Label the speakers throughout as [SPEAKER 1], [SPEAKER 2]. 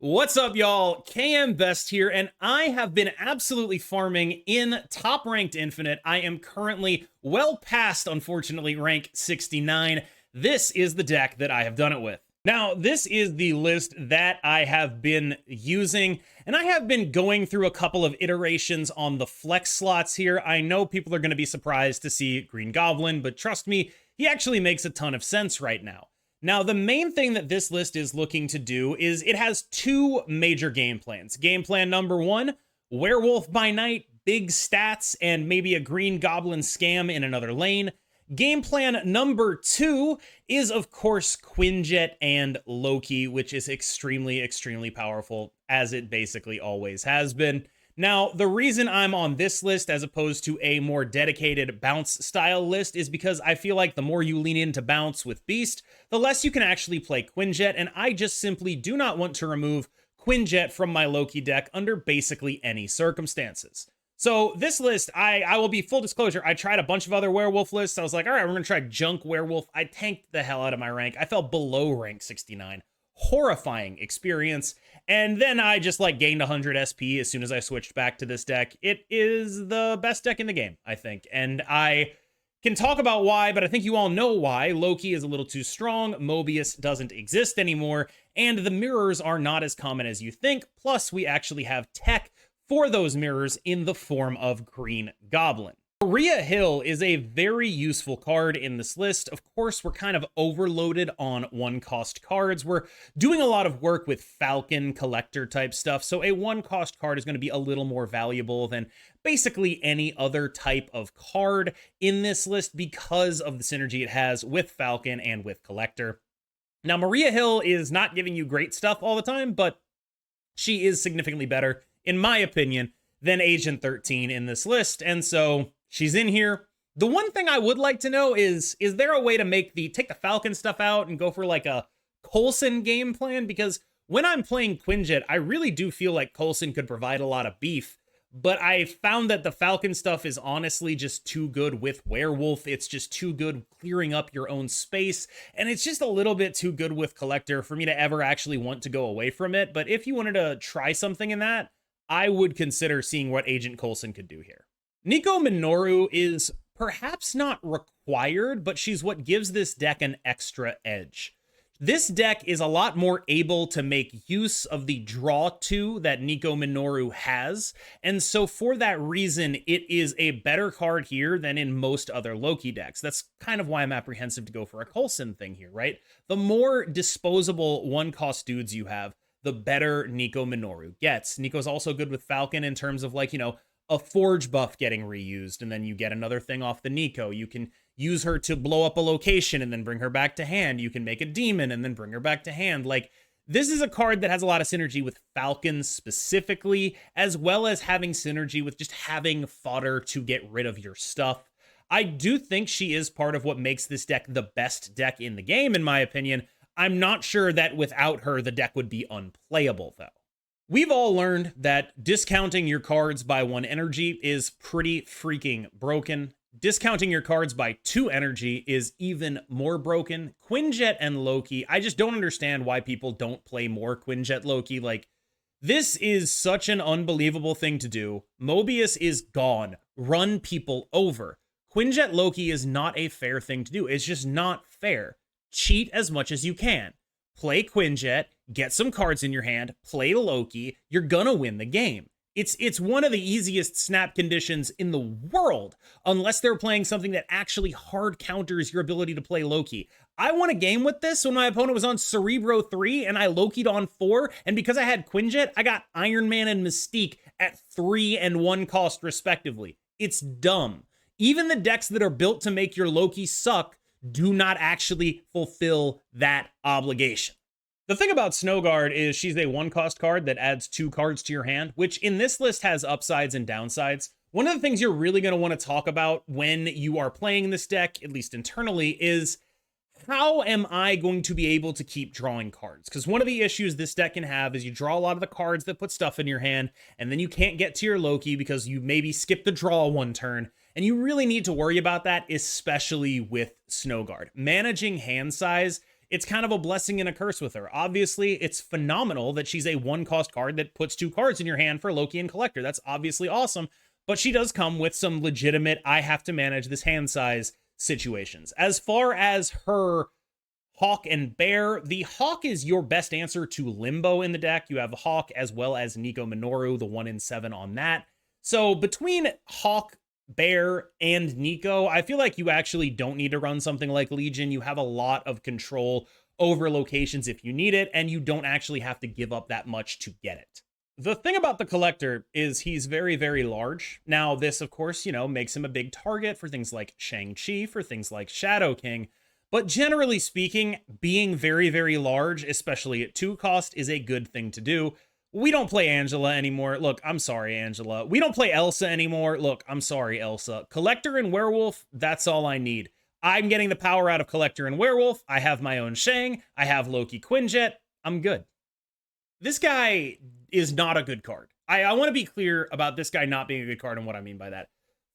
[SPEAKER 1] What's up, y'all? KM Best here, and I have been absolutely farming in top ranked Infinite. I am currently well past, unfortunately, rank 69. This is the deck that I have done it with. Now, this is the list that I have been using, and I have been going through a couple of iterations on the flex slots here. I know people are going to be surprised to see Green Goblin, but trust me, he actually makes a ton of sense right now. Now, the main thing that this list is looking to do is it has two major game plans. Game plan number one, Werewolf by night, big stats, and maybe a Green Goblin scam in another lane. Game plan number two is, of course, Quinjet and Loki, which is extremely powerful, as it basically always has been. Now, the reason I'm on this list as opposed to a more dedicated bounce style list is because I feel like the more you lean into bounce with Beast, the less you can actually play Quinjet, and I just simply do not want to remove Quinjet from my Loki deck under basically any circumstances. So this list, I will be full disclosure, I tried a bunch of other Werewolf lists. I was like, all right, we're going to try Junk Werewolf. I tanked the hell out of my rank. I fell below rank 69. Horrifying experience. And then I just gained 100 SP as soon as I switched back to this deck. It is the best deck in the game, I think. And I can talk about why, but I think you all know why. Loki is a little too strong, Mobius doesn't exist anymore, and the mirrors are not as common as you think. Plus, we actually have tech for those mirrors in the form of Green Goblin. Maria Hill is a very useful card in this list. Of course, we're kind of overloaded on one-cost cards. We're doing a lot of work with Falcon collector type stuff, so a one-cost card is going to be a little more valuable than basically any other type of card in this list because of the synergy it has with Falcon and with collector. Now, Maria Hill is not giving you great stuff all the time, but she is significantly better, in my opinion, than Agent 13 in this list, and so she's in here. The one thing I would like to know is there a way to take the Falcon stuff out and go for like a Coulson game plan? Because when I'm playing Quinjet, I really do feel like Coulson could provide a lot of beef, but I found that the Falcon stuff is honestly just too good with Werewolf. It's just too good clearing up your own space, and it's just a little bit too good with Collector for me to ever actually want to go away from it. But if you wanted to try something in that, I would consider seeing what Agent Coulson could do here. Nico Minoru is perhaps not required, but she's what gives this deck an extra edge. This deck is a lot more able to make use of the draw 2 that Nico Minoru has, and so for that reason, it is a better card here than in most other Loki decks. That's kind of why I'm apprehensive to go for a Coulson thing here, right? The more disposable one-cost dudes you have, the better Nico Minoru gets. Nico's also good with Falcon in terms of a Forge buff getting reused, and then you get another thing off the Nico. You can use her to blow up a location and then bring her back to hand. You can make a demon and then bring her back to hand. This is a card that has a lot of synergy with Falcon specifically, as well as having synergy with just having fodder to get rid of your stuff. I do think she is part of what makes this deck the best deck in the game, in my opinion. I'm not sure that without her, the deck would be unplayable, though. We've all learned that discounting your cards by 1 energy is pretty freaking broken. Discounting your cards by 2 energy is even more broken. Quinjet and Loki, I just don't understand why people don't play more Quinjet Loki. This is such an unbelievable thing to do. Mobius is gone. Run people over. Quinjet Loki is not a fair thing to do. It's just not fair. Cheat as much as you can. Play Quinjet, get some cards in your hand, play Loki, you're gonna win the game. It's one of the easiest snap conditions in the world, unless they're playing something that actually hard counters your ability to play Loki. I won a game with this when my opponent was on Cerebro 3 and I Loki'd on 4, and because I had Quinjet, I got Iron Man and Mystique at 3 and 1 cost respectively. It's dumb. Even the decks that are built to make your Loki suck do not actually fulfill that obligation. The thing about Snowguard is she's a 1-cost card that adds 2 cards to your hand, which in this list has upsides and downsides. One of the things you're really going to want to talk about when you are playing this deck, at least internally, is how am I going to be able to keep drawing cards? Because one of the issues this deck can have is you draw a lot of the cards that put stuff in your hand, and then you can't get to your Loki because you maybe skip the draw 1 turn, and you really need to worry about that, especially with Snowguard. Managing hand size it's kind of a blessing and a curse with her. Obviously, it's phenomenal that she's a 1-cost card that puts 2 cards in your hand for Loki and Collector. That's obviously awesome, but she does come with some legitimate, I have to manage this hand size situations. As far as her Hawk and Bear, the Hawk is your best answer to Limbo in the deck. You have Hawk as well as Nico Minoru, the 1 in 7 on that. So between Hawk, Bear, and Nico, I feel like you actually don't need to run something like Legion. You have a lot of control over locations if you need it, and you don't actually have to give up that much to get it. The thing about the Collector is he's very, very large. Now, this, of course, makes him a big target for things like Shang-Chi, for things like Shadow King. But generally speaking, being very, very large, especially at 2 cost, is a good thing to do. We don't play Angela anymore. Look, I'm sorry, Angela. We don't play Elsa anymore. Look, I'm sorry, Elsa. Collector and Werewolf, that's all I need. I'm getting the power out of Collector and Werewolf. I have my own Shang. I have Loki Quinjet. I'm good. This guy is not a good card. I want to be clear about this guy not being a good card and what I mean by that.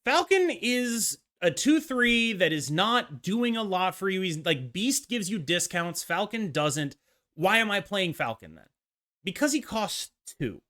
[SPEAKER 1] Falcon is a 2/3 that is not doing a lot for you. He's like, Beast gives you discounts, Falcon doesn't. Why am I playing Falcon then? Because he costs 2.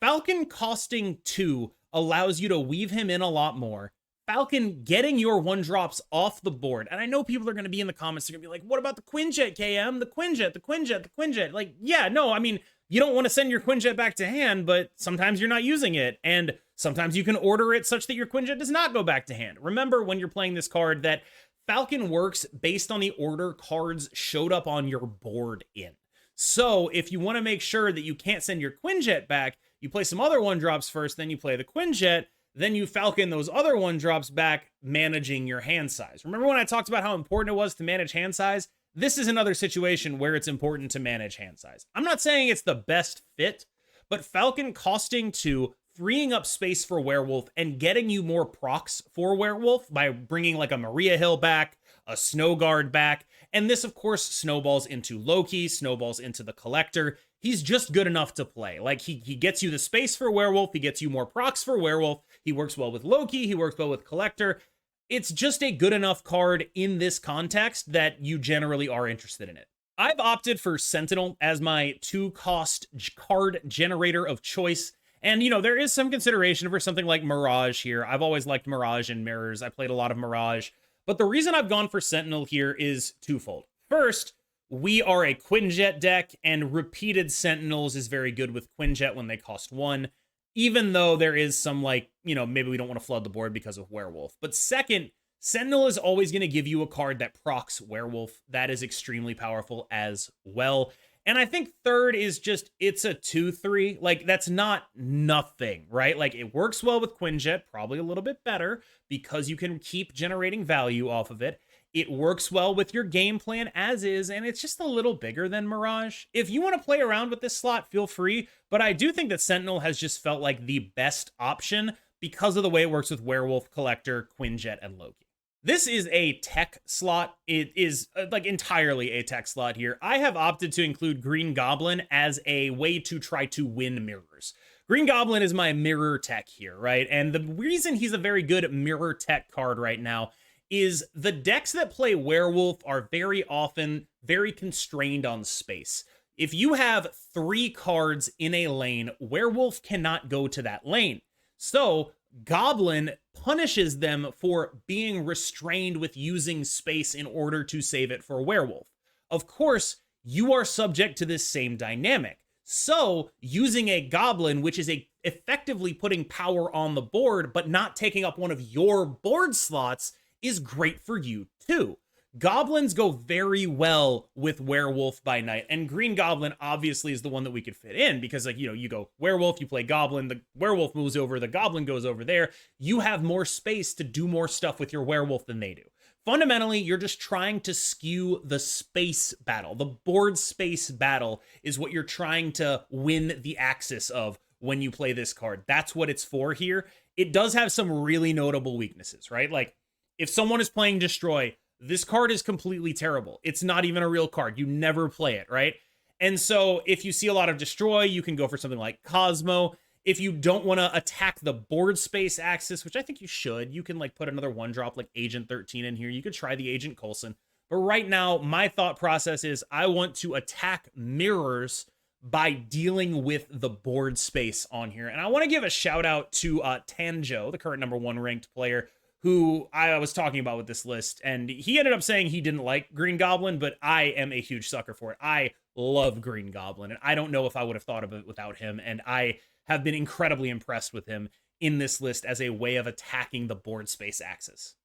[SPEAKER 1] Falcon costing 2 allows you to weave him in a lot more. Falcon getting your 1-drops off the board. And I know people are going to be in the comments, they're going to be like, what about the Quinjet, KM? The Quinjet, the Quinjet, the Quinjet. Like, yeah, no, I mean, you don't want to send your Quinjet back to hand, but sometimes you're not using it. And sometimes you can order it such that your Quinjet does not go back to hand. Remember when you're playing this card that Falcon works based on the order cards showed up on your board in. So if you want to make sure that you can't send your Quinjet back, you play some other 1-drops first, then you play the Quinjet, then you Falcon those other 1-drops back, managing your hand size. Remember when I talked about how important it was to manage hand size? This is another situation where it's important to manage hand size. I'm not saying it's the best fit, but Falcon costing 2, freeing up space for Werewolf, and getting you more procs for Werewolf by bringing like a Maria Hill back, a Snow Guard back, and this, of course, snowballs into Loki, snowballs into the Collector. He's just good enough to play. Like, he gets you the space for Werewolf, he gets you more procs for Werewolf, he works well with Loki, he works well with Collector. It's just a good enough card in this context that you generally are interested in it. I've opted for Sentinel as my 2-cost card generator of choice. And, there is some consideration for something like Mirage here. I've always liked Mirage and Mirrors. I played a lot of Mirage. But the reason I've gone for Sentinel here is twofold. First, we are a Quinjet deck, and repeated Sentinels is very good with Quinjet when they cost 1. Even though there is some, maybe we don't want to flood the board because of Werewolf. But second, Sentinel is always going to give you a card that procs Werewolf. That is extremely powerful as well. And I think third is just, it's a 2/3. Like, that's not nothing, right? Like, it works well with Quinjet, probably a little bit better because you can keep generating value off of it. It works well with your game plan as is, and it's just a little bigger than Mirage. If you want to play around with this slot, feel free, but I do think that Sentinel has just felt like the best option because of the way it works with Werewolf, Collector, Quinjet, and Loki. This is a tech slot. It is entirely a tech slot here. I have opted to include Green Goblin as a way to try to win mirrors. Green Goblin is my mirror tech here, right? And the reason he's a very good mirror tech card right now is the decks that play Werewolf are very often very constrained on space. If you have 3 cards in a lane, Werewolf cannot go to that lane. So Goblin punishes them for being restrained with using space in order to save it for Werewolf. Of course, you are subject to this same dynamic. So using a Goblin, which is effectively putting power on the board, but not taking up one of your board slots, is great for you too. Goblins go very well with Werewolf by night, and Green Goblin obviously is the one that we could fit in because, you go Werewolf, you play Goblin, the Werewolf moves over, the Goblin goes over there. You have more space to do more stuff with your Werewolf than they do. Fundamentally, you're just trying to skew the space battle. The board space battle is what you're trying to win the axis of when you play this card. That's what it's for here. It does have some really notable weaknesses, right? Like, if someone is playing Destroy, this card is completely terrible. It's not even a real card. You never play it, right? And so if you see a lot of Destroy, you can go for something like Cosmo. If you don't want to attack the board space axis, which I think you should, you can put another 1-drop like Agent 13 in here. You could try the Agent Coulson. But right now, my thought process is I want to attack mirrors by dealing with the board space on here. And I want to give a shout out to Tanjo, the current #1 ranked player, who I was talking about with this list. And he ended up saying he didn't like Green Goblin, but I am a huge sucker for it. I love Green Goblin, and I don't know if I would have thought of it without him. And I have been incredibly impressed with him in this list as a way of attacking the board space axis.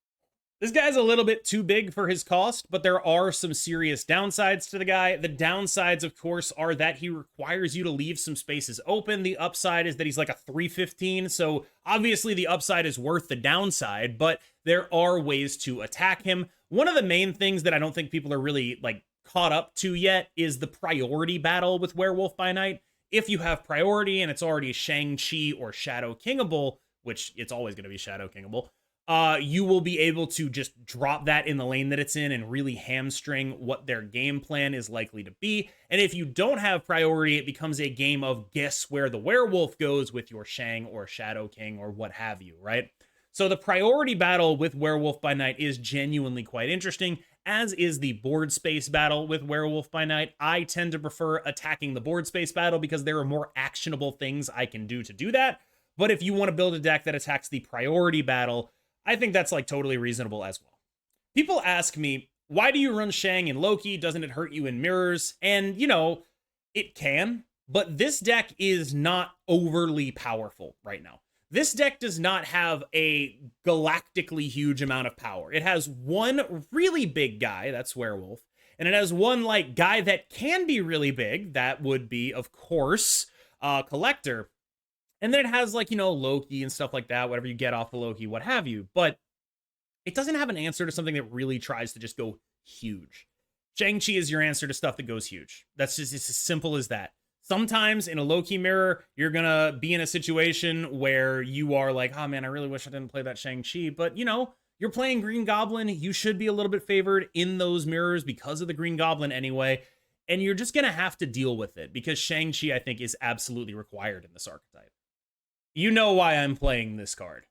[SPEAKER 1] This guy's a little bit too big for his cost, but there are some serious downsides to the guy. The downsides, of course, are that he requires you to leave some spaces open. The upside is that he's like a 315, so obviously the upside is worth the downside, but there are ways to attack him. One of the main things that I don't think people are really like caught up to yet is the priority battle with Werewolf by Night. If you have priority and it's already Shang-Chi or Shadow Kingable, which it's always going to be Shadow Kingable, you will be able to just drop that in the lane that it's in and really hamstring what their game plan is likely to be. And if you don't have priority, it becomes a game of guess where the werewolf goes with your Shang or Shadow King or what have you, right? So the priority battle with Werewolf by Night is genuinely quite interesting, as is the board space battle with Werewolf by Night. I tend to prefer attacking the board space battle because there are more actionable things I can do to do that. But if you want to build a deck that attacks the priority battle, I think that's like totally reasonable as well. People ask me, why do you run Shang and Loki? Doesn't it hurt you in mirrors? And, you know, it can, but this deck is not overly powerful right now. This deck does not have a galactically huge amount of power. It has one really big guy, that's Werewolf, and it has one like guy that can be really big. That would be, of course, Collector. And then it has like, you know, Loki and stuff like that, whatever you get off the Loki, what have you. But it doesn't have an answer to something that really tries to just go huge. Shang-Chi is your answer to stuff that goes huge. That's just, it's as simple as that. Sometimes in a Loki mirror, you're going to be in a situation where you are like, oh man, I really wish I didn't play that Shang-Chi. But, you know, you're playing Green Goblin. You should be a little bit favored in those mirrors because of the Green Goblin anyway. And you're just going to have to deal with it because Shang-Chi, I think, is absolutely required in this archetype. You know why I'm playing this card.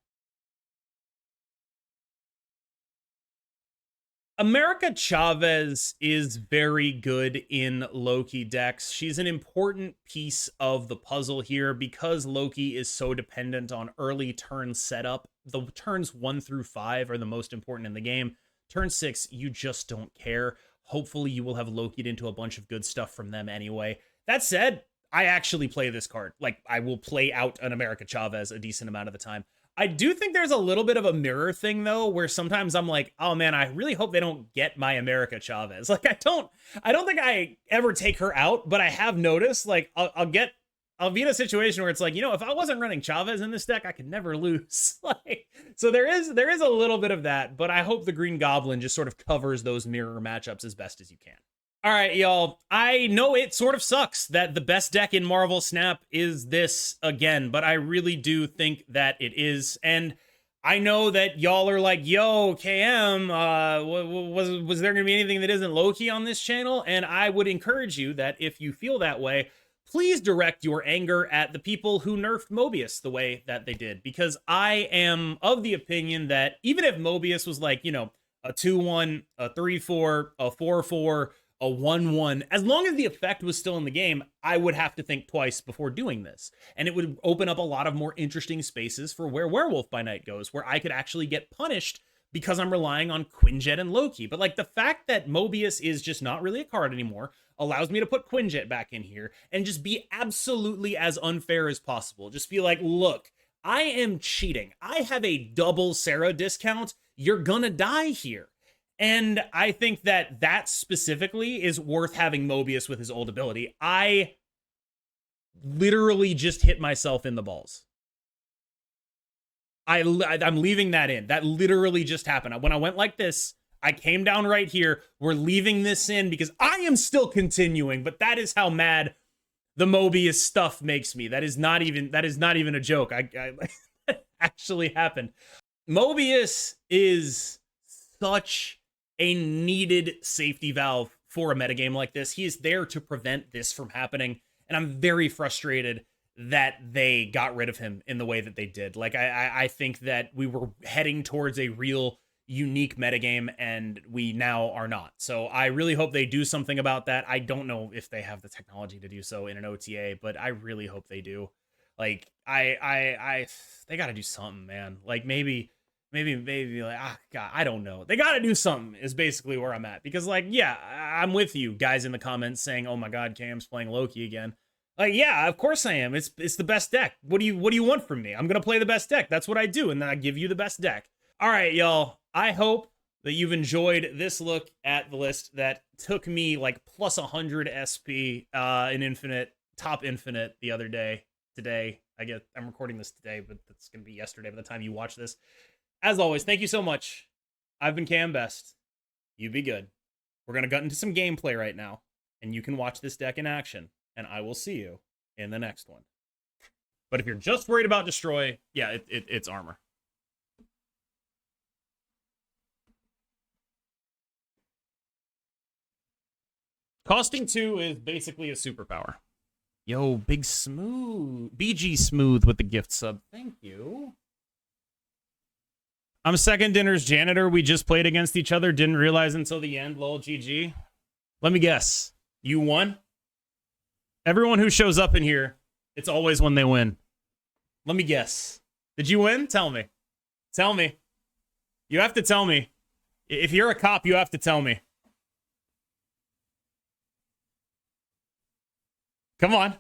[SPEAKER 1] America Chavez is very good in Loki decks. She's an important piece of the puzzle here because Loki is so dependent on early turn setup. The turns 1 through 5 are the most important in the game. Turn 6, you just don't care. Hopefully you will have Loki'd into a bunch of good stuff from them anyway. That said, I actually play this card. Like, I will play out an America Chavez a decent amount of the time. I do think there's a little bit of a mirror thing, though, where sometimes I'm like, oh man, I really hope they don't get my America Chavez. Like, I don't think I ever take her out, but I have noticed, like, I'll be in a situation where it's like, you know, if I wasn't running Chavez in this deck, I could never lose. Like, so there is a little bit of that, but I hope the Green Goblin just sort of covers those mirror matchups as best as you can. All right, y'all, I know it sort of sucks that the best deck in Marvel Snap is this again, but I really do think that it is. And I know that y'all are like, yo, KM, was there going to be anything that isn't Loki on this channel? And I would encourage you that if you feel that way, please direct your anger at the people who nerfed Mobius the way that they did. Because I am of the opinion that even if Mobius was like, you know, a 2-1, a 3-4, a 4-4, a 1-1, as long as the effect was still in the game, I would have to think twice before doing this. And it would open up a lot of more interesting spaces for where Werewolf by Night goes, where I could actually get punished because I'm relying on Quinjet and Loki. But like the fact that Mobius is just not really a card anymore allows me to put Quinjet back in here and just be absolutely as unfair as possible. Just be like, look, I am cheating. I have a double Sarah discount. You're gonna die here. And I think that that specifically is worth having Mobius with his old ability. I literally just hit myself in the balls. I'm leaving that in. That literally just happened. When I went like this, I came down right here. We're leaving this in because I am still continuing, but that is how mad the Mobius stuff makes me. That is not even a joke. I actually happened. Mobius is such a needed safety valve for a metagame like this. He is there to prevent this from happening, and I'm very frustrated that they got rid of him in the way that they did. Like, I think that we were heading towards a real unique metagame, and we now are not. So I really hope they do something about that. I don't know if they have the technology to do so in an OTA, but I really hope they do. Like they got to do something, man. Like maybe like, God, I don't know. They got to do something is basically where I'm at, because like, yeah, I'm with you guys in the comments saying, oh my God, Cam's playing Loki again. Like, yeah, of course I am. It's the best deck. What do you want from me? I'm gonna play the best deck. That's what I do, and then I give you the best deck. All right, y'all. I hope that you've enjoyed this look at the list that took me like plus 100 SP in Infinite, top Infinite the other day. Today, I'm recording this today, but it's gonna be yesterday by the time you watch this. As always, thank you so much. I've been Cam Best. You be good. We're gonna gut into some gameplay right now, and you can watch this deck in action. And I will see you in the next one. But if you're just worried about destroy, yeah, it's armor. Costing 2 is basically a superpower. Yo, Big Smooth. BG Smooth with the gift sub. Thank you. I'm second dinner's janitor. We just played against each other. Didn't realize until the end. Lol, GG. Let me guess. You won? Everyone who shows up in here, it's always when they win. Let me guess. Did you win? Tell me. Tell me. You have to tell me. If you're a cop, you have to tell me. Come on.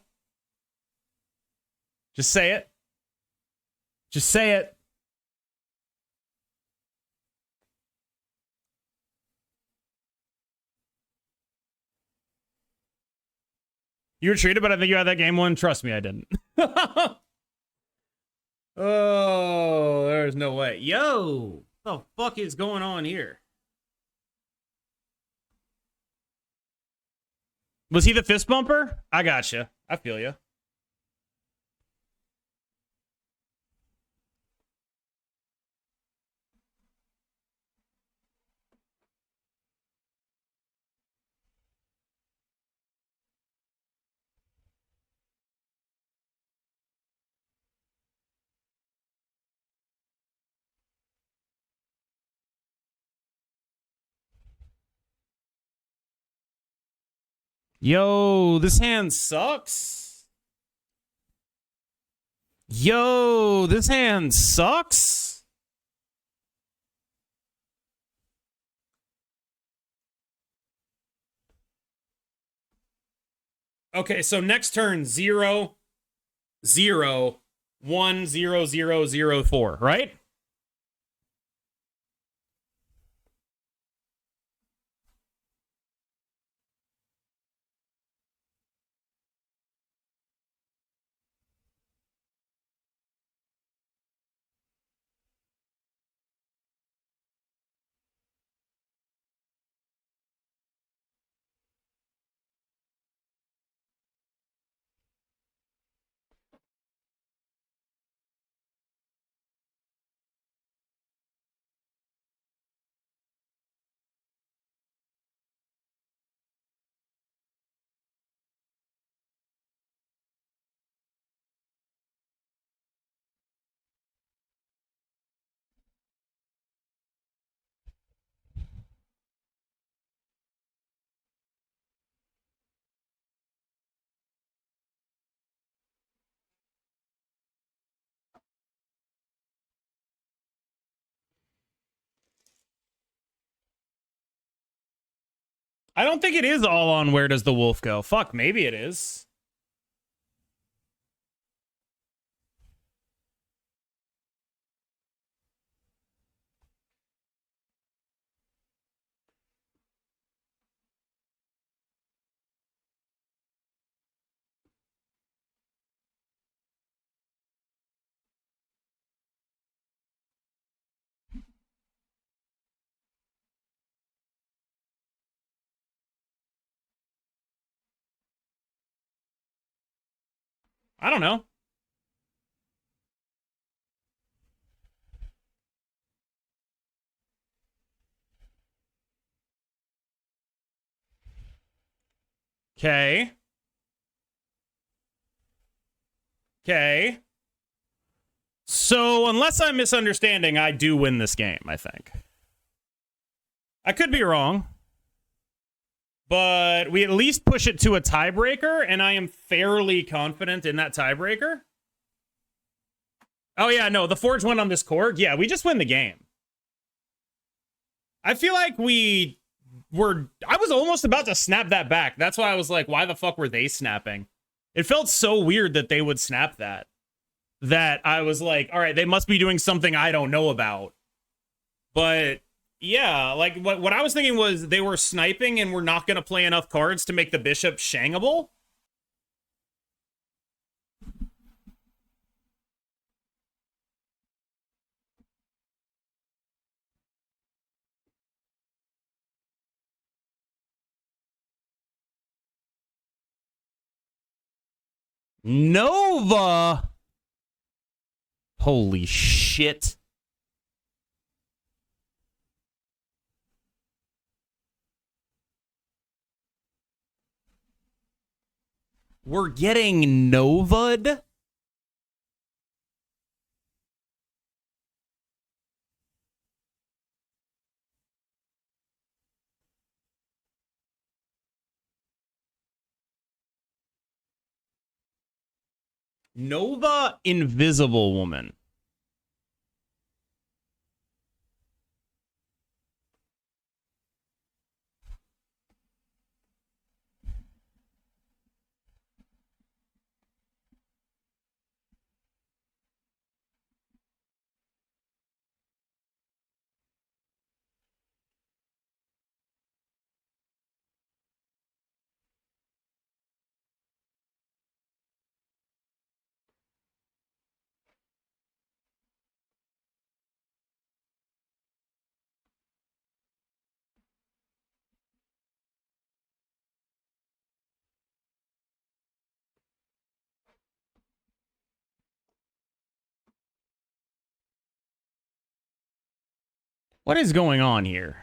[SPEAKER 1] Just say it. Just say it. You were treated, but I think you had that game won. Trust me, I didn't. Oh, there's no way. Yo, what the fuck is going on here? Was he the fist bumper? I gotcha. I feel you. Yo, this hand sucks. Yo, this hand sucks. Okay, so next turn 0, 0, 1, 0, 0, 0, 4, right? I don't think it is all on Where Does the Wolf Go. Fuck, maybe it is. I don't know. Okay. Okay. So, unless I'm misunderstanding, I do win this game, I think. I could be wrong, but we at least push it to a tiebreaker, and I am fairly confident in that tiebreaker. Oh, yeah, no, the Forge went on this Korg. Yeah, we just win the game. I feel like I was almost about to snap that back. That's why I was like, why the fuck were they snapping? It felt so weird that they would snap that. That I was like, all right, they must be doing something I don't know about. But yeah, like what I was thinking was they were sniping and we're not going to play enough cards to make the bishop shangable. Nova! Holy shit. We're getting Nova'd? Nova Invisible Woman. What is going on here?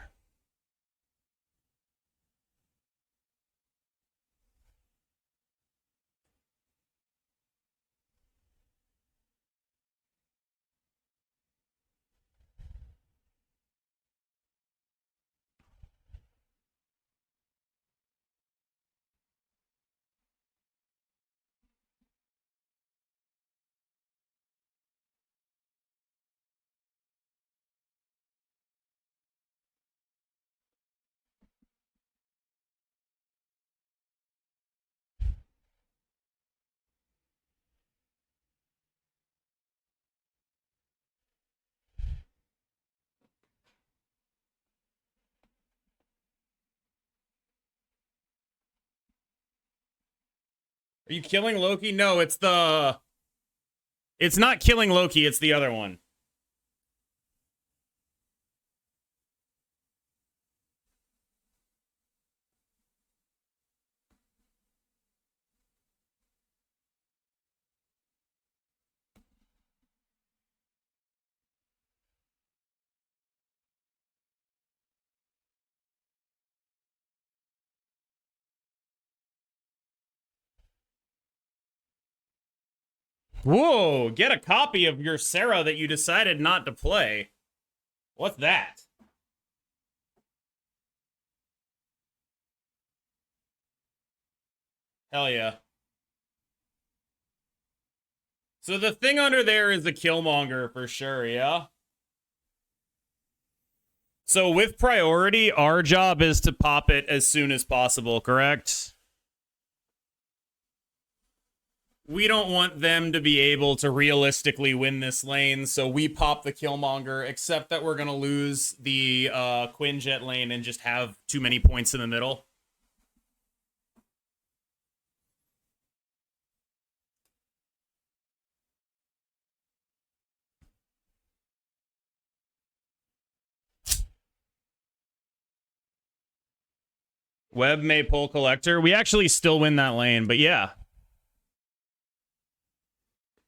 [SPEAKER 1] Are you killing Loki? No, it's not killing Loki, it's the other one. Whoa, get a copy of your Sarah that you decided not to play. What's that? Hell yeah. So the thing under there is the Killmonger for sure, yeah? So with priority, our job is to pop it as soon as possible, correct? We don't want them to be able to realistically win this lane, so we pop the Killmonger, except that we're going to lose the Quinjet lane and just have too many points in the middle. Web may pull Collector. We actually still win that lane, but yeah.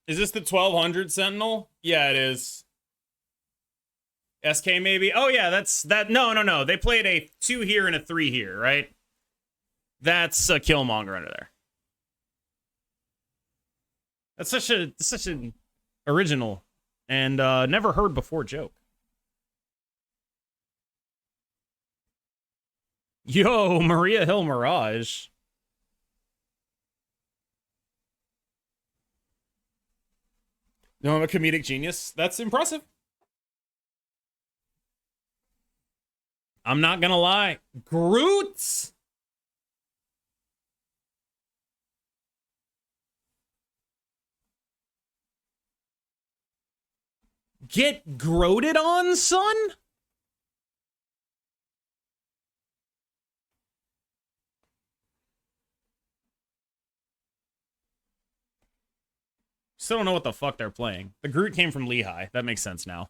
[SPEAKER 1] Is this the 1200 Sentinel? Yeah, it is. SK maybe? Oh yeah, that's that. No. They played a 2 here and a 3 here, right? That's a Killmonger under there. That's such an original and never heard before joke. Yo, Maria Hill Mirage. No, I'm a comedic genius. That's impressive. I'm not gonna lie. Groot! Get groated on, son? Still don't know what the fuck they're playing. The Groot came from Lehigh. That makes sense now.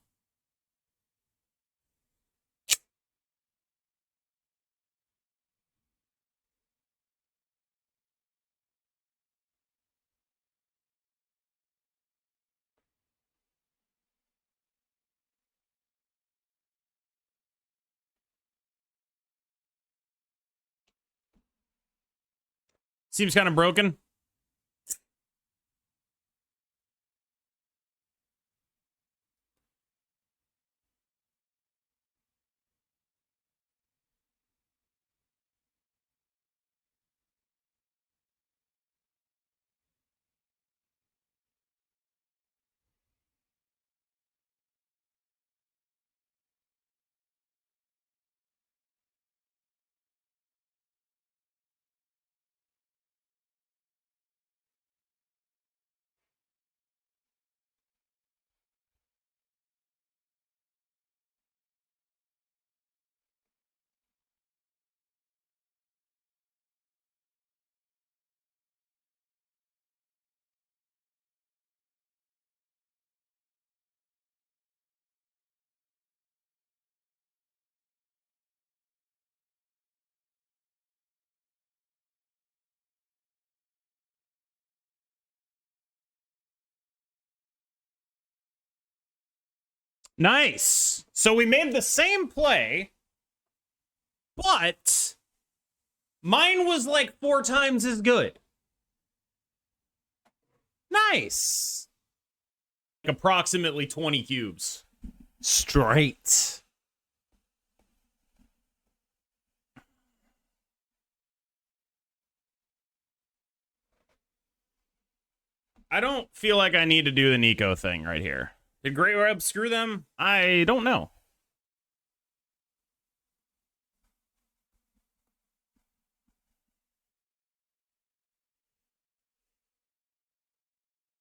[SPEAKER 1] Seems kind of broken. Nice. So we made the same play, but mine was like 4 times as good. Nice. Like approximately 20 cubes. Straight. I don't feel like I need to do the Nico thing right here. Did Great Web screw them? I don't know.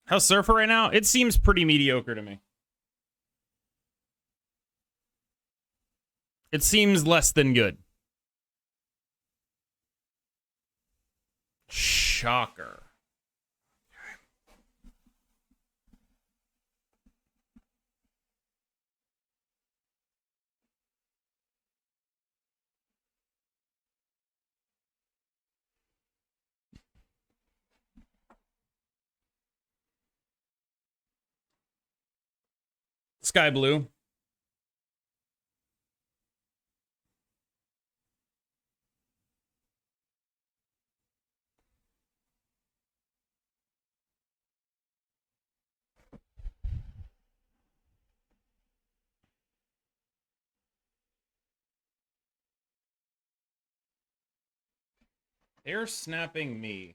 [SPEAKER 1] How's Surfer right now? It seems pretty mediocre to me. It seems less than good. Shocker. Sky Blue. They're snapping me.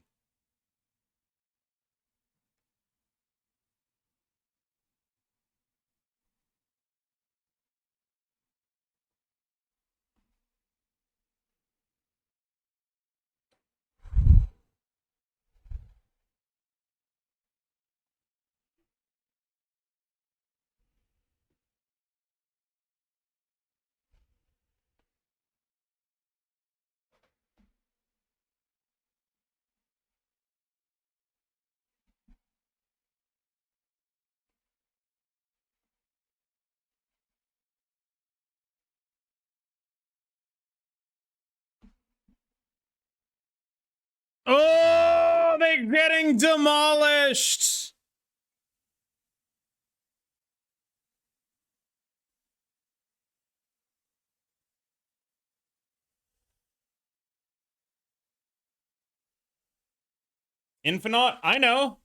[SPEAKER 1] Oh, they're getting demolished. Infinite, I know.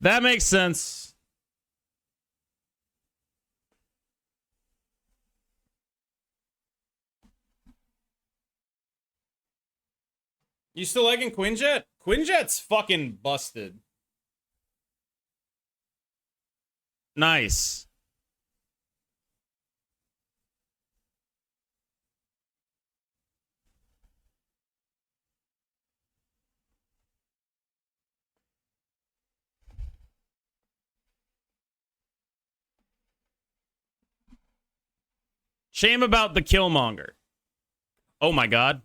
[SPEAKER 1] That makes sense. You still liking Quinjet? Quinjet's fucking busted. Nice. Shame about the Killmonger. Oh my god.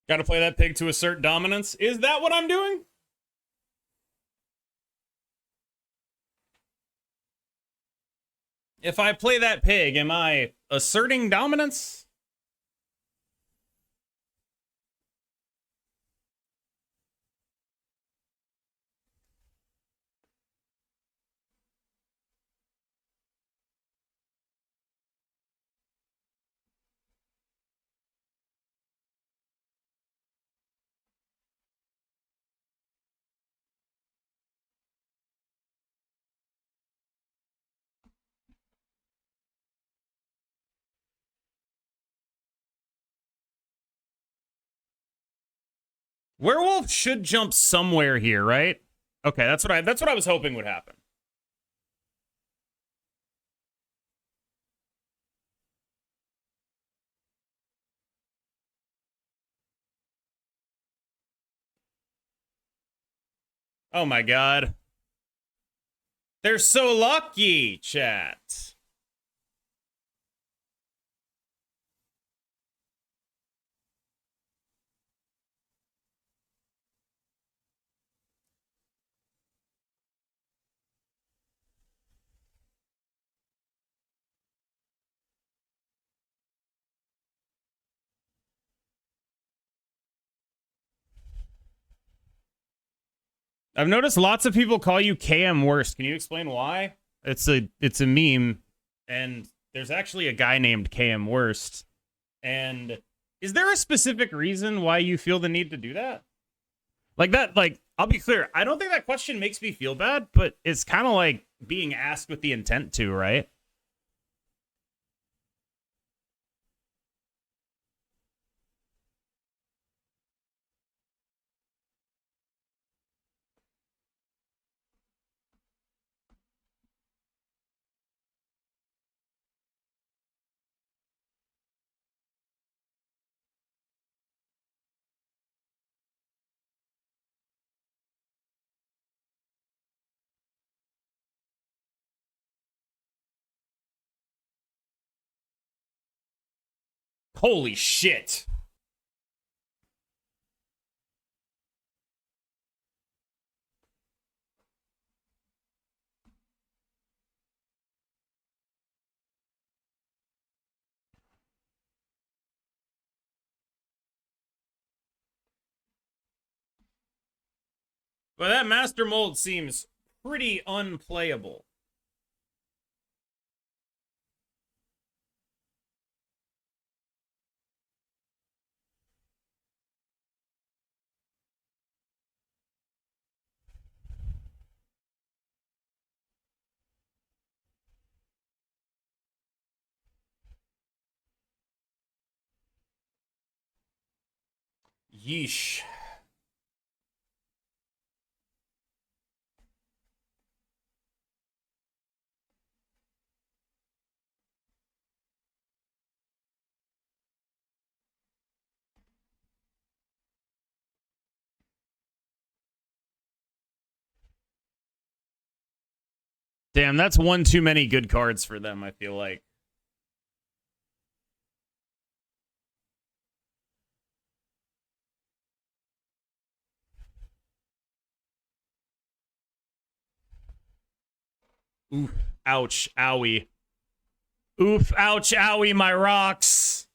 [SPEAKER 1] Gotta play that pig to assert dominance. Is that what I'm doing? If I play that pig, am I asserting dominance? Werewolf should jump somewhere here, right? Okay, that's what I was hoping would happen. Oh my god. They're so lucky, chat. I've noticed lots of people call you KM Worst. Can you explain why? It's a meme, and there's actually a guy named KM Worst. And is there a specific reason why you feel the need to do that? Like, I'll be clear. I don't think that question makes me feel bad, but it's kind of like being asked with the intent to, right? Holy shit. But that master mold seems pretty unplayable. Yeesh. Damn, that's one too many good cards for them, I feel like. Oof. Ouch. Owie. Oof. Ouch. Owie. My rocks.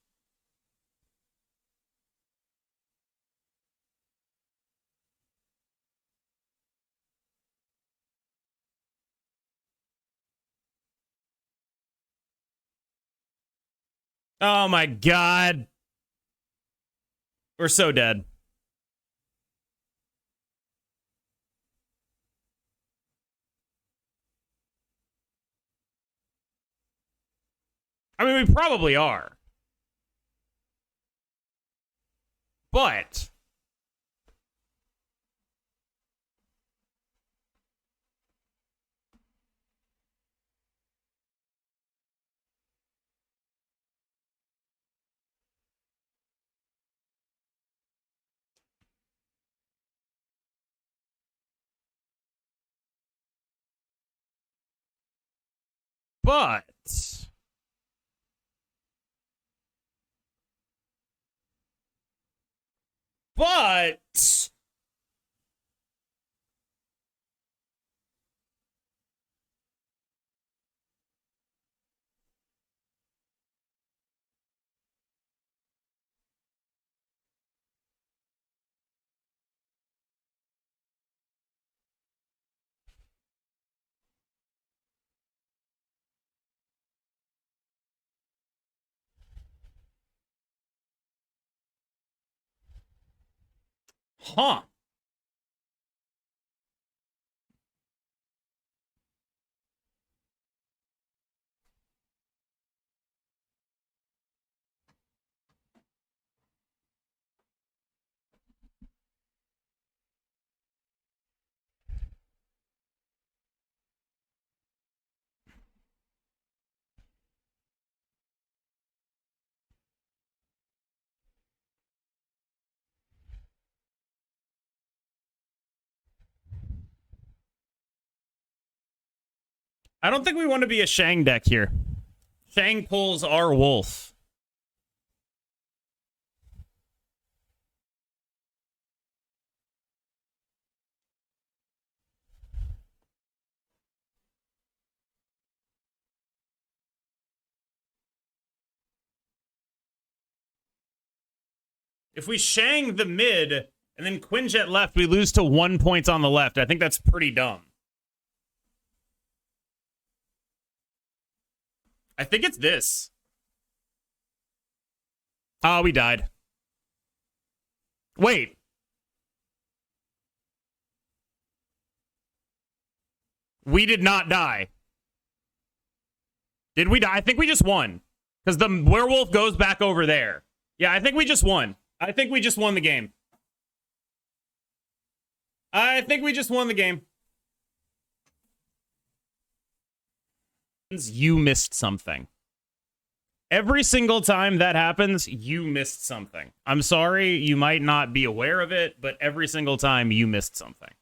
[SPEAKER 1] Oh my god. We're so dead. I mean, we probably are. But but huh. I don't think we want to be a Shang deck here. Shang pulls our wolf. If we Shang the mid and then Quinjet left, we lose to 1 point on the left. I think that's pretty dumb. I think it's this. Oh, we died. Wait. We did not die. Did we die? I think we just won. Because the werewolf goes back over there. Yeah, I think we just won. I think we just won the game. I think we just won the game. You missed something. Every single time that happens, you missed something. I'm sorry, you might not be aware of it, but every single time you missed something.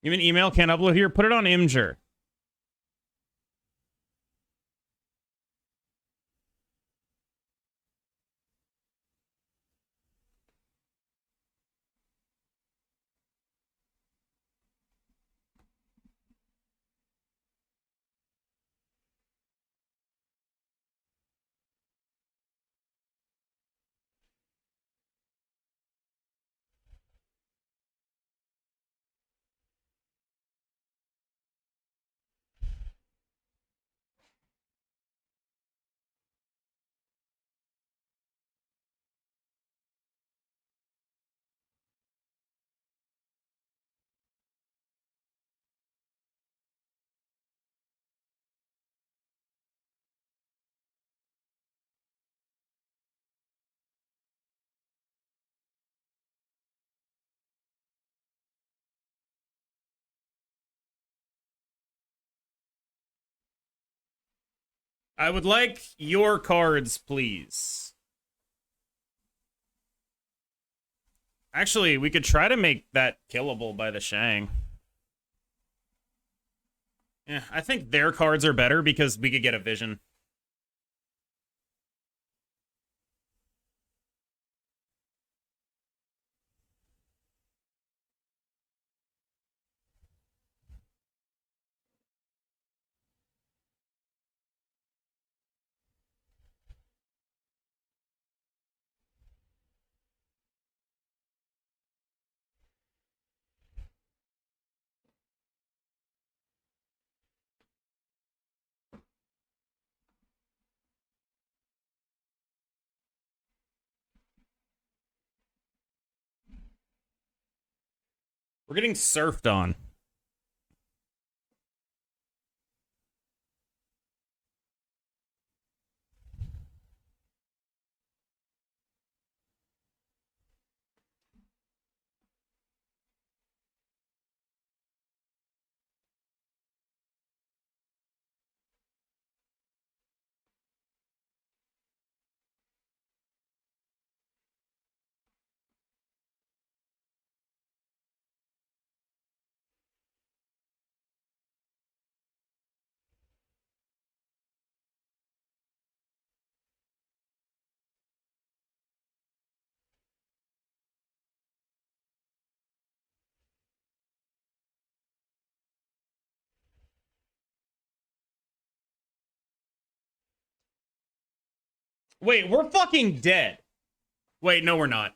[SPEAKER 1] You mean email can't upload here? Put it on Imgur. I would like your cards, please. Actually, we could try to make that killable by the Shang. Yeah, I think their cards are better because we could get a vision. We're getting surfed on. Wait, we're fucking dead. Wait, no, we're not.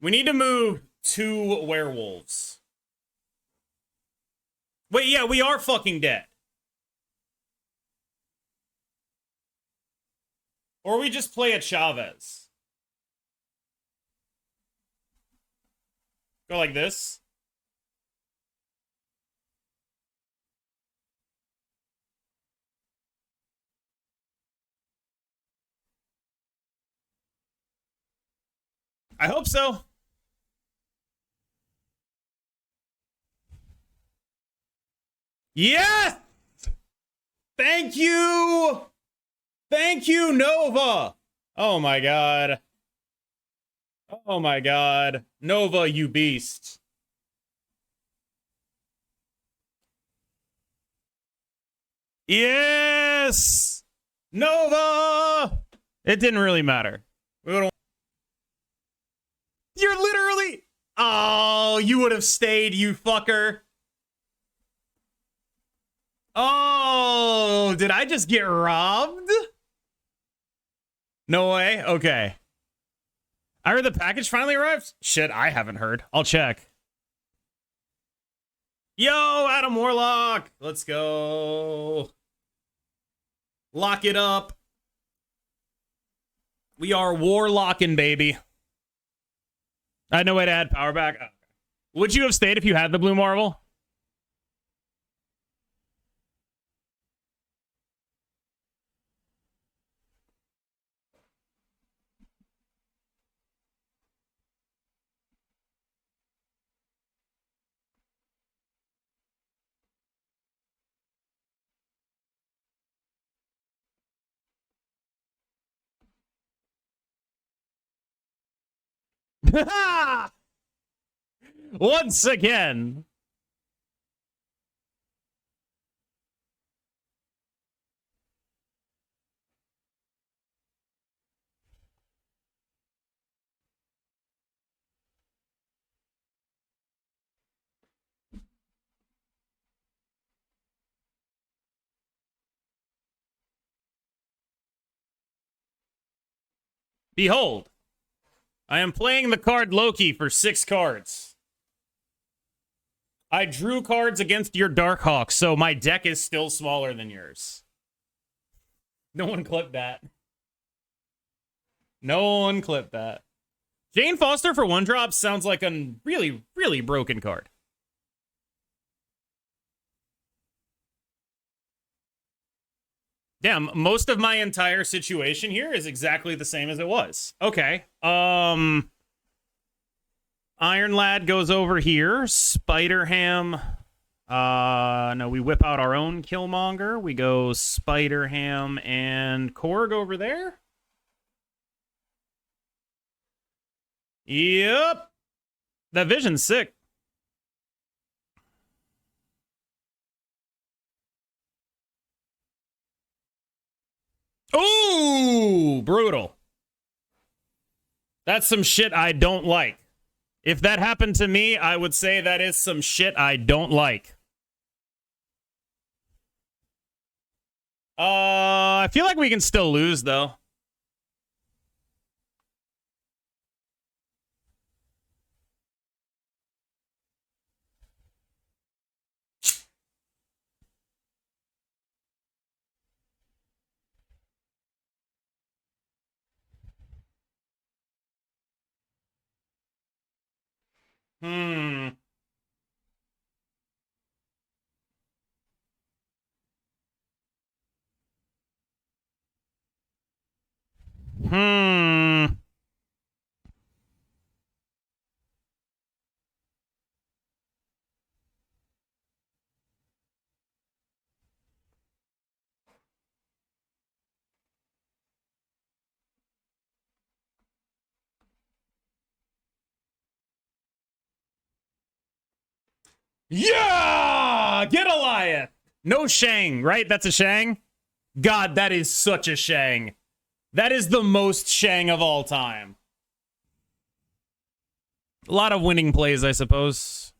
[SPEAKER 1] We need to move 2 werewolves. Wait, yeah, we are fucking dead. Or we just play at Chavez. Go like this. I hope so. Yes! Thank you! Thank you, Nova! Oh my god. Oh my god. Nova, you beast. Yes! Nova! It didn't really matter. You're literally... Oh, you would have stayed, you fucker. Oh, did I just get robbed? No way? Okay. I heard the package finally arrived? Shit, I haven't heard. I'll check. Yo, Adam Warlock! Let's go. Lock it up. We are warlocking, baby. I had no way to add power back. Would you have stayed if you had the blue marble? Once again. Behold, I am playing the card Loki for 6 cards. I drew cards against your Darkhawk, so my deck is still smaller than yours. No one clipped that. No one clipped that. Jane Foster for 1-drop sounds like a really, really broken card. Damn, most of my entire situation here is exactly the same as it was. Okay. Iron Lad goes over here. Spider Ham No, we whip out our own Killmonger. We go Spider-Ham and Korg over there. Yep. That vision's sick. Ooh, brutal. That's some shit I don't like. If that happened to me, I would say that is some shit I don't like. I feel like we can still lose, though. Hmm. Hmm. Yeah! Get Goliath! No Shang, right? That's a Shang? God, that is such a Shang. That is the most Shang of all time. A lot of winning plays, I suppose.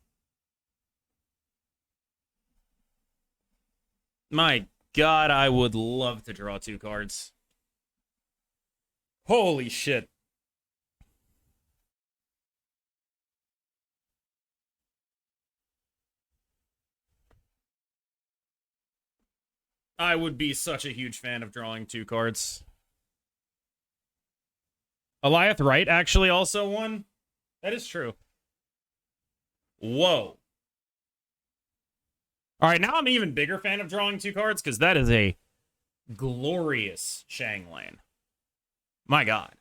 [SPEAKER 1] My God, I would love to draw 2 cards. Holy shit. I would be such a huge fan of drawing 2 cards. Goliath Wright actually also won? That is true. Whoa. All right, now I'm an even bigger fan of drawing 2 cards because that is a glorious Shang Lane. My God.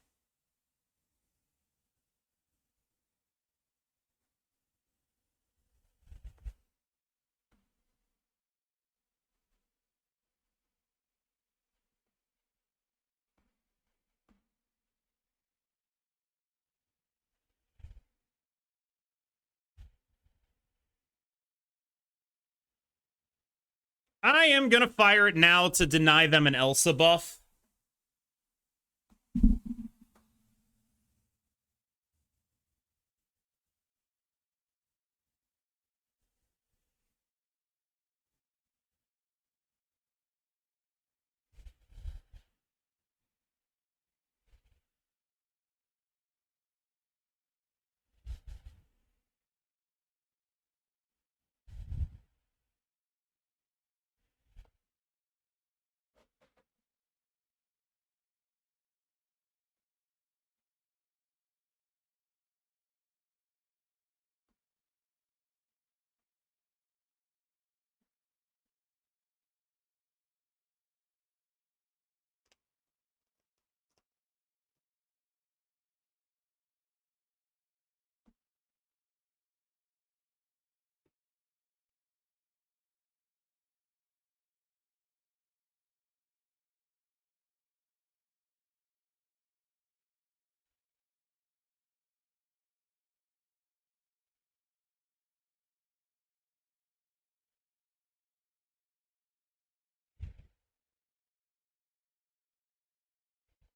[SPEAKER 1] I am going to fire it now to deny them an Elsa buff.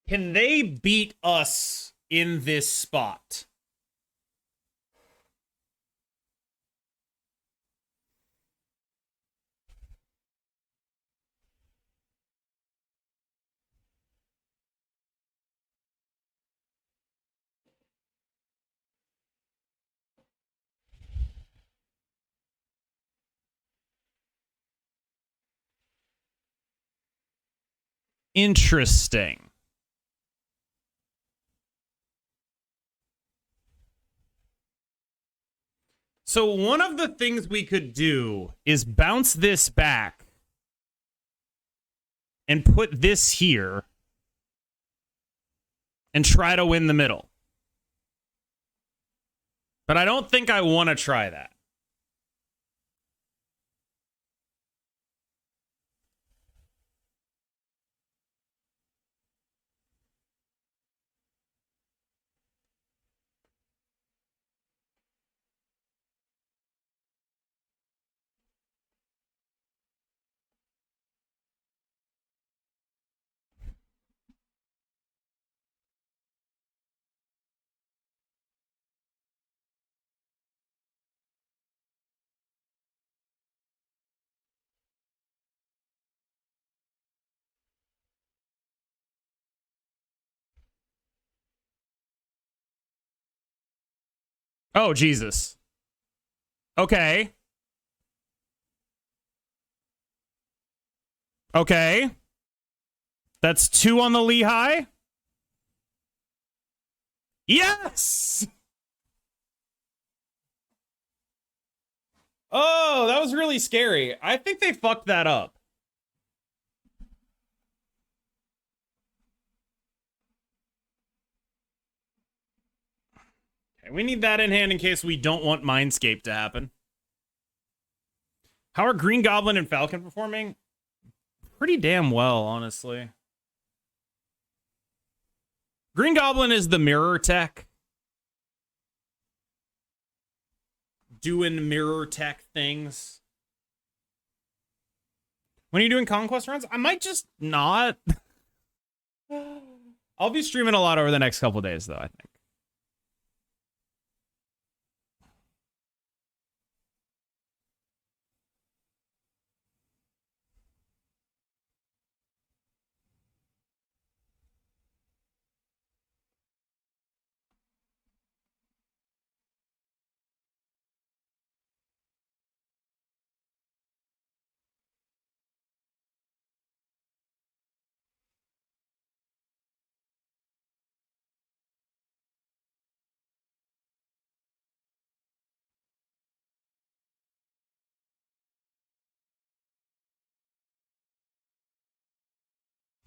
[SPEAKER 1] Can they beat us in this spot? Interesting. So one of the things we could do is bounce this back and put this here and try to win the middle. But I don't think I want to try that. Oh, Jesus. Okay. Okay. That's 2 on the Lehigh. Yes! Oh, that was really scary. I think they fucked that up. Okay, we need that in hand in case we don't want Mindscape to happen. How are Green Goblin and Falcon performing? Pretty damn well, honestly. Green Goblin is the mirror tech. Doing mirror tech things. When are you doing Conquest runs? I might just not. I'll be streaming a lot over the next couple days, though, I think.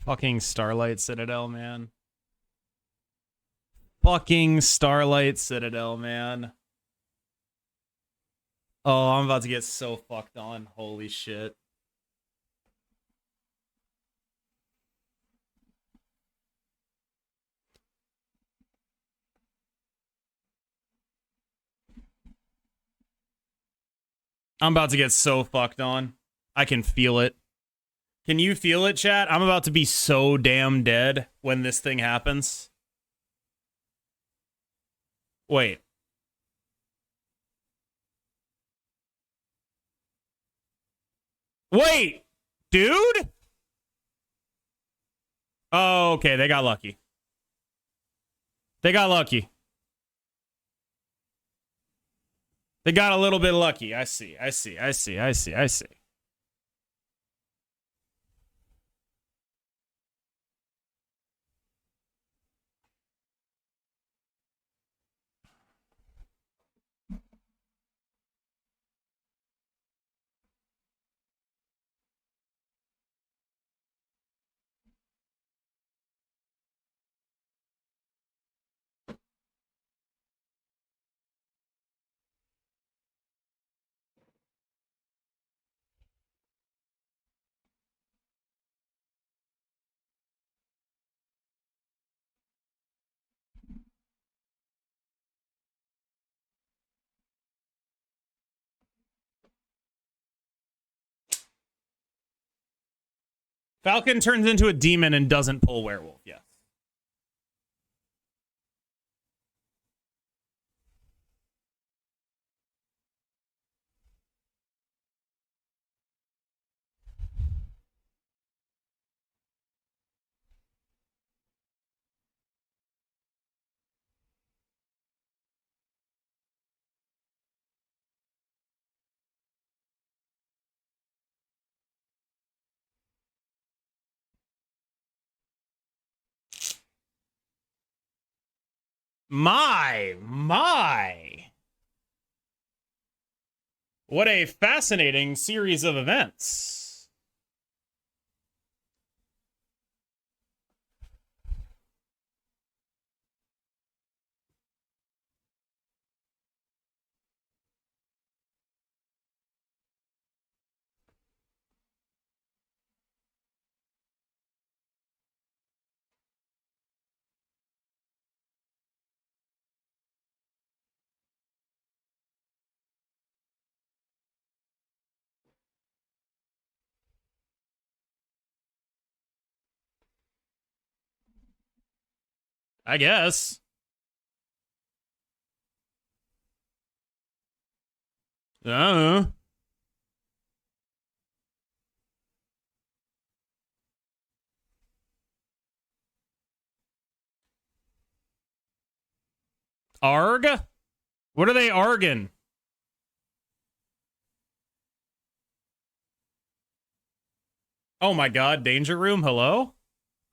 [SPEAKER 1] Fucking Starlight Citadel, man. Fucking Starlight Citadel, man. Oh, I'm about to get so fucked on. Holy shit. I'm about to get so fucked on. I can feel it. Can you feel it, chat? I'm about to be so damn dead when this thing happens. Wait. Wait! Dude? Oh, okay. They got lucky. They got lucky. They got a little bit lucky. I see. I see. I see. I see. I see. Falcon turns into a demon and doesn't pull werewolf. Yes. My. What a fascinating series of events. I guess. Arg? What are they arging? Oh my god, Danger Room, hello?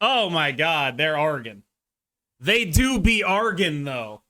[SPEAKER 1] Oh my god, they're arging. They do be arging, though.